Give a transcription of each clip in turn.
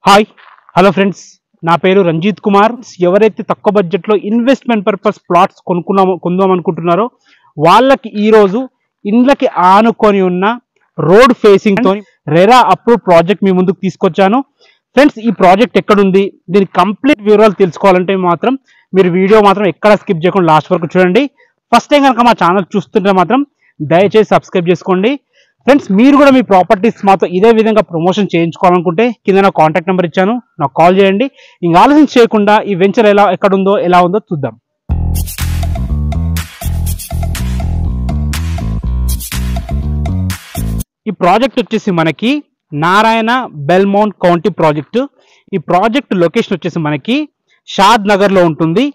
Hi hello friends, నా పేరు రంజిత్ కుమార్. ఎవరైతే తక్కువ బడ్జెట్లో ఇన్వెస్ట్మెంట్ పర్పస్ ప్లాట్స్ కొందాం అనుకుంటున్నారో వాళ్ళకి ఈరోజు ఇండ్లకి ఆనుకొని ఉన్న రోడ్ ఫేసింగ్తో రెరా అప్రూవ్ ప్రాజెక్ట్ మీ ముందుకు తీసుకొచ్చాను. ఫ్రెండ్స్, ఈ ప్రాజెక్ట్ ఎక్కడుంది, దీని కంప్లీట్ వివరాలు తెలుసుకోవాలంటే మాత్రం మీరు వీడియో మాత్రం ఎక్కడ స్కిప్ చేయకుండా లాస్ట్ వరకు చూడండి. ఫస్ట్ టైం కనుక మా ఛానల్ చూస్తుంటే మాత్రం దయచేసి సబ్స్క్రైబ్ చేసుకోండి. ఫ్రెండ్స్, మీరు కూడా మీ ప్రాపర్టీస్ మాతో ఇదే విధంగా ప్రమోషన్ చేయించుకోవాలనుకుంటే కింద నా కాంటాక్ట్ నెంబర్ ఇచ్చాను, నాకు కాల్ చేయండి. ఇంకా ఆలోచన చేయకుండా ఈ వెంచర్ ఎలా ఉందో చూద్దాం. ఈ ప్రాజెక్ట్ వచ్చేసి మనకి నారాయణ బెల్మౌంట్ కౌంటీ ప్రాజెక్టు. ఈ ప్రాజెక్ట్ లొకేషన్ వచ్చేసి మనకి షాద్ నగర్ లో ఉంటుంది.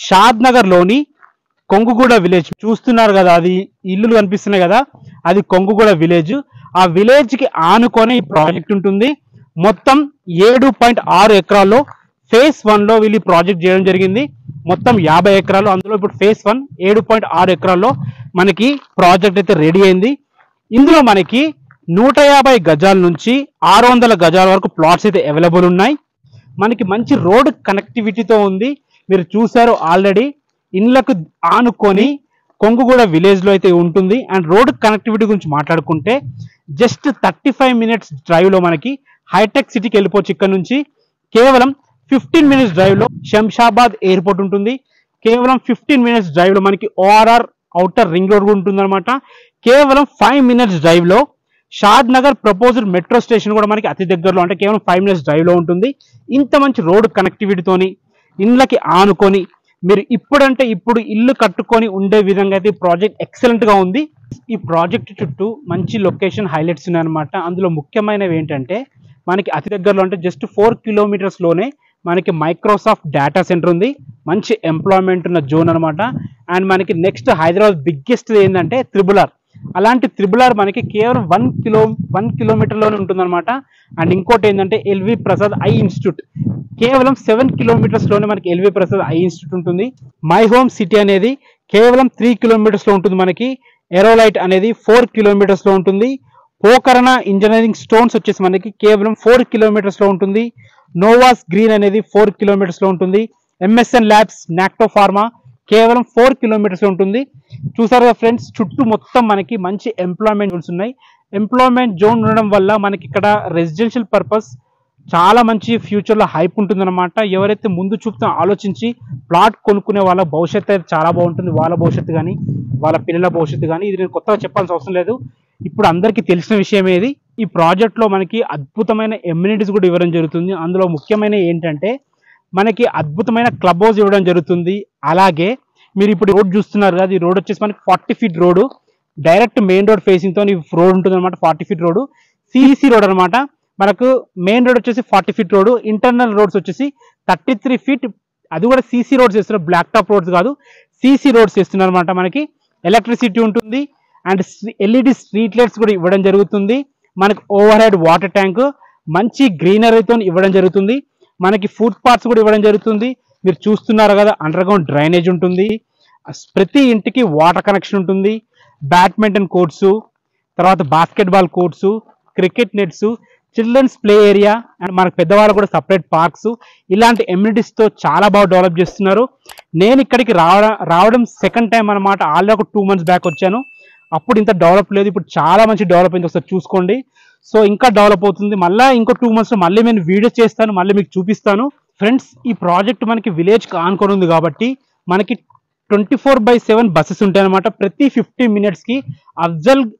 షాద్ నగర్ లోని కొంగుగూడ విలేజ్ చూస్తున్నారు కదా, అది ఇల్లులు కనిపిస్తున్నాయి కదా, అది కొంగుగూడ విలేజ్. ఆ విలేజ్ కి ఆనుకొని ఈ ప్రాజెక్ట్ ఉంటుంది. మొత్తం 7.6 ఎకరాల్లో ఫేజ్ 1 లో వీళ్ళు ప్రాజెక్ట్ చేయడం జరిగింది. మొత్తం 50 ఎకరాలు, అందులో ఇప్పుడు ఫేజ్ 1 7.6 ఎకరాల్లో మనకి ప్రాజెక్ట్ అయితే రెడీ అయింది. ఇందులో మనకి 150 గజాల నుంచి 600 గజాల వరకు ప్లాట్స్ అయితే అవైలబుల్ ఉన్నాయి. మనకి మంచి రోడ్ కనెక్టివిటీతో ఉంది. మీరు చూసారు ఆల్రెడీ, ఇండ్లకు ఆనుకొని కొంగుగూడ విలేజ్ లో అయితే ఉంటుంది. అండ్ రోడ్ కనెక్టివిటీ గురించి మాట్లాడుకుంటే జస్ట్ 35 మినిట్స్ డ్రైవ్ లో మనకి హైటెక్ సిటీకి వెళ్ళిపోవచ్చు. ఇక్కడ నుంచి కేవలం 15 మినిట్స్ డ్రైవ్ లో శంషాబాద్ ఎయిర్పోర్ట్ ఉంటుంది. కేవలం 15 మినిట్స్ డ్రైవ్ లో మనకి ఓఆర్ఆర్ అవుటర్ రింగ్ రోడ్ ఉంటుంది అనమాట. కేవలం 5 మినిట్స్ డ్రైవ్ లో షాద్ నగర్ ప్రపోజ్డ్ మెట్రో స్టేషన్ కూడా మనకి అతి దగ్గరలో, అంటే కేవలం 5 మినిట్స్ డ్రైవ్ లో ఉంటుంది. ఇంత మంచి రోడ్ కనెక్టివిటీతోని ఇండ్లకి ఆనుకొని మీరు ఇప్పుడు ఇల్లు కట్టుకొని ఉండే విధంగా అయితే ఈ ప్రాజెక్ట్ ఎక్సలెంట్ గా ఉంది. ఈ ప్రాజెక్ట్ చుట్టూ మంచి లొకేషన్ హైలైట్స్ ఉన్నాయన్నమాట. అందులో ముఖ్యమైనవి ఏంటంటే మనకి అతి దగ్గరలో, అంటే జస్ట్ 4 కిలోమీటర్స్ లోనే మనకి మైక్రోసాఫ్ట్ డేటా సెంటర్ ఉంది. మంచి ఎంప్లాయ్మెంట్ ఉన్న జోన్ అనమాట. అండ్ మనకి నెక్స్ట్ హైదరాబాద్ బిగ్గెస్ట్ ఏంటంటే త్రిబుల్-ఆర్. అలాంటి త్రిబుల్-ఆర్ మనకి కేవలం 1 కిలోమీటర్లోనే ఉంటుందన్నమాట. అండ్ ఇంకోటి ఏంటంటే ఎల్వి ప్రసాద్ ఐ ఇన్స్టిట్యూట్, కేవలం 7 కిలోమీటర్స్ లోనే మనకి ఎల్వి ప్రసాద్ ఐ ఇన్స్టిట్యూట్ ఉంటుంది. మై హోమ్ సిటీ అనేది కేవలం 3 కిలోమీటర్స్ లో ఉంటుంది. మనకి ఎరోలైట్ అనేది 4 కిలోమీటర్స్ లో ఉంటుంది. పోకరణ ఇంజనీరింగ్ స్టోన్స్ వచ్చేసి మనకి కేవలం 4 కిలోమీటర్స్ లో ఉంటుంది. నోవాస్ గ్రీన్ అనేది 4 కిలోమీటర్స్ లో ఉంటుంది. ఎంఎస్ఎన్ ల్యాబ్స్, నాక్టో ఫార్మా కేవలం 4 కిలోమీటర్స్ లో ఉంటుంది. చూసారు కదా ఫ్రెండ్స్, చుట్టూ మొత్తం మనకి మంచి ఎంప్లాయ్మెంట్ జోన్స్ ఉన్నాయి. ఎంప్లాయ్మెంట్ జోన్ ఉండడం వల్ల మనకి ఇక్కడ రెసిడెన్షియల్ పర్పస్ చాలా మంచి ఫ్యూచర్ లో హైప్ ఉంటుంది అనమాట. ఎవరైతే ముందు చూపుతో ఆలోచించి ప్లాట్ కొనుక్కునే వాళ్ళ భవిష్యత్తు అయితే చాలా బాగుంటుంది. వాళ్ళ భవిష్యత్తు కానీ వాళ్ళ పిల్లల భవిష్యత్తు కానీ, ఇది నేను కొత్తగా చెప్పాల్సిన అవసరం లేదు, ఇప్పుడు అందరికీ తెలిసిన విషయం ఏది. ఈ ప్రాజెక్ట్ లో మనకి అద్భుతమైన ఎమ్యూనిటీస్ కూడా ఇవ్వడం జరుగుతుంది. అందులో ముఖ్యమైన ఏంటంటే మనకి అద్భుతమైన క్లబ్ హౌస్ ఇవ్వడం జరుగుతుంది. అలాగే మీరు ఇప్పుడు రోడ్ చూస్తున్నారు కదా, ఈ రోడ్ వచ్చేసి మనకి 40 feet road, direct main road facing తో రోడ్ ఉంటుంది అనమాట. 40 ఫీట్ రోడ్ సిసి రోడ్ అనమాట. మనకు మెయిన్ రోడ్ వచ్చేసి 40 ఫీట్ రోడ్, ఇంటర్నల్ రోడ్స్ వచ్చేసి 33 ఫీట్. అది కూడా సీసీ రోడ్స్ చేస్తున్నారు, బ్లాక్ టాప్ రోడ్స్ కాదు, సీసీ రోడ్స్ చేస్తున్నారు అనమాట. మనకి ఎలక్ట్రిసిటీ ఉంటుంది. అండ్ ఎల్ఈడి స్ట్రీట్ లైట్స్ కూడా ఇవ్వడం జరుగుతుంది. మనకి ఓవర్ హెడ్ వాటర్ ట్యాంక్ మంచి గ్రీనరీతో ఇవ్వడం జరుగుతుంది. మనకి ఫుడ్ పాత్స్ కూడా ఇవ్వడం జరుగుతుంది. మీరు చూస్తున్నారు కదా, అండర్ గ్రౌండ్ డ్రైనేజ్ ఉంటుంది. ప్రతి ఇంటికి వాటర్ కనెక్షన్ ఉంటుంది. బ్యాడ్మింటన్ కోర్ట్స్, తర్వాత basketball courts, cricket nets, children's play area, and మనకు పెద్దవాళ్ళు కూడా సపరేట్ పార్క్స్, ఇలాంటి ఎమ్యూనిటీస్ తో చాలా బాగా డెవలప్ చేస్తున్నారు. నేను ఇక్కడికి రావడం సెకండ్ టైం అనమాట. ఆల్రెడీ ఒక 2 మంత్స్ బ్యాక్ వచ్చాను, అప్పుడు ఇంత డెవలప్ లేదు. ఇప్పుడు చాలా మంచి డెవలప్ అయింది, ఒకసారి చూసుకోండి. సో ఇంకా డెవలప్ అవుతుంది. మళ్ళీ ఇంకో 2 మంత్స్ లో మళ్ళీ నేను వీడియో చేస్తాను, మళ్ళీ మీకు చూపిస్తాను. ఫ్రెండ్స్, ఈ ప్రాజెక్ట్ మనకి విలేజ్ కి ఆనుకొని ఉంది కాబట్టి మనకి 24/7 బస్సెస్ ఉంటాయి అనమాట. ప్రతి 15 మినిట్స్ కి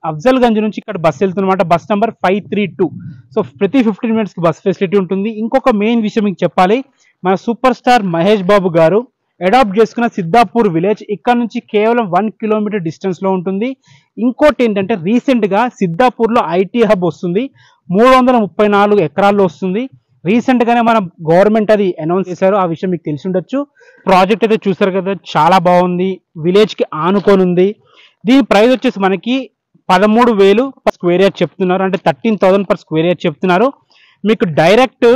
అఫ్జల్ గంజ్ నుంచి ఇక్కడ బస్సు వెళ్తుందన్నమాట, బస్ నెంబర్ 532. సో ప్రతి 15 మినిట్స్ కి బస్ ఫెసిలిటీ ఉంటుంది. ఇంకొక మెయిన్ విషయం మీకు చెప్పాలి, మన సూపర్ స్టార్ మహేష్ బాబు గారు అడాప్ట్ చేసుకున్న సిద్ధాపూర్ విలేజ్ ఇక్కడ నుంచి కేవలం 1 కిలోమీటర్ డిస్టెన్స్ లో ఉంటుంది. ఇంకోటి ఏంటంటే రీసెంట్ గా సిద్ధాపూర్ లో ఐటీ హబ్ వస్తుంది, 334 ఎకరాల్లో వస్తుంది. రీసెంట్ గానే మన గవర్నమెంట్ అది అనౌన్స్ చేశారు, ఆ విషయం మీకు తెలిసి ఉండొచ్చు. ప్రాజెక్ట్ అయితే చూసారు కదా, చాలా బాగుంది, విలేజ్ కి ఆనుకొని ఉంది. దీని ప్రైస్ వచ్చేసి మనకి 13,000 పర్ స్క్వేర్ యార్డ్ చెప్తున్నారు, అంటే 13,000 పర్ స్క్వేర్ యార్డ్ చెప్తున్నారు. మీకు డైరెక్ట్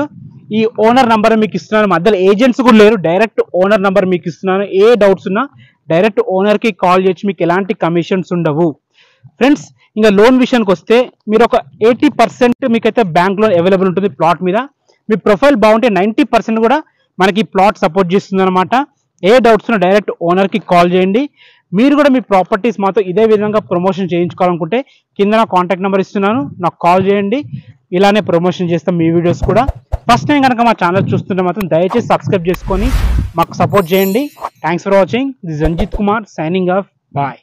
ఈ ఓనర్ నంబర్ మీకు ఇస్తున్నాను, మధ్యలో ఏజెంట్స్ కూడా లేరు, డైరెక్ట్ ఓనర్ నంబర్ మీకు ఇస్తున్నాను. ఏ డౌట్స్ ఉన్నా డైరెక్ట్ ఓనర్ కి కాల్ చేయొచ్చు, మీకు ఎలాంటి కమిషన్స్ ఉండవు. ఫ్రెండ్స్, ఇంకా లోన్ విషయానికి వస్తే మీరు ఒక 80% మీకైతే బ్యాంక్ లోన్ అవైలబుల్ ఉంటుంది ప్లాట్ మీద. మీ ప్రొఫైల్ బాగుంటే 90% కూడా మనకి ప్లాట్ సపోర్ట్ చేస్తుంది అనమాట. ఏ డౌట్స్ ఉన్నా డైరెక్ట్ ఓనర్కి కాల్ చేయండి. మీరు కూడా మీ ప్రాపర్టీస్ మాతో ఇదే విధంగా ప్రమోషన్ చేయించుకోవాలనుకుంటే కింద నా కాంటాక్ట్ నెంబర్ ఇస్తున్నాను, నాకు కాల్ చేయండి. ఇలానే ప్రమోషన్ చేస్తాం మీ వీడియోస్ కూడా. ఫస్ట్ టైం కనుక మా ఛానల్ చూస్తుంటే మాత్రం దయచేసి సబ్స్క్రైబ్ చేసుకొని మాకు సపోర్ట్ చేయండి. Thanks for watching. This Ranjith Kumar signing off. Bye.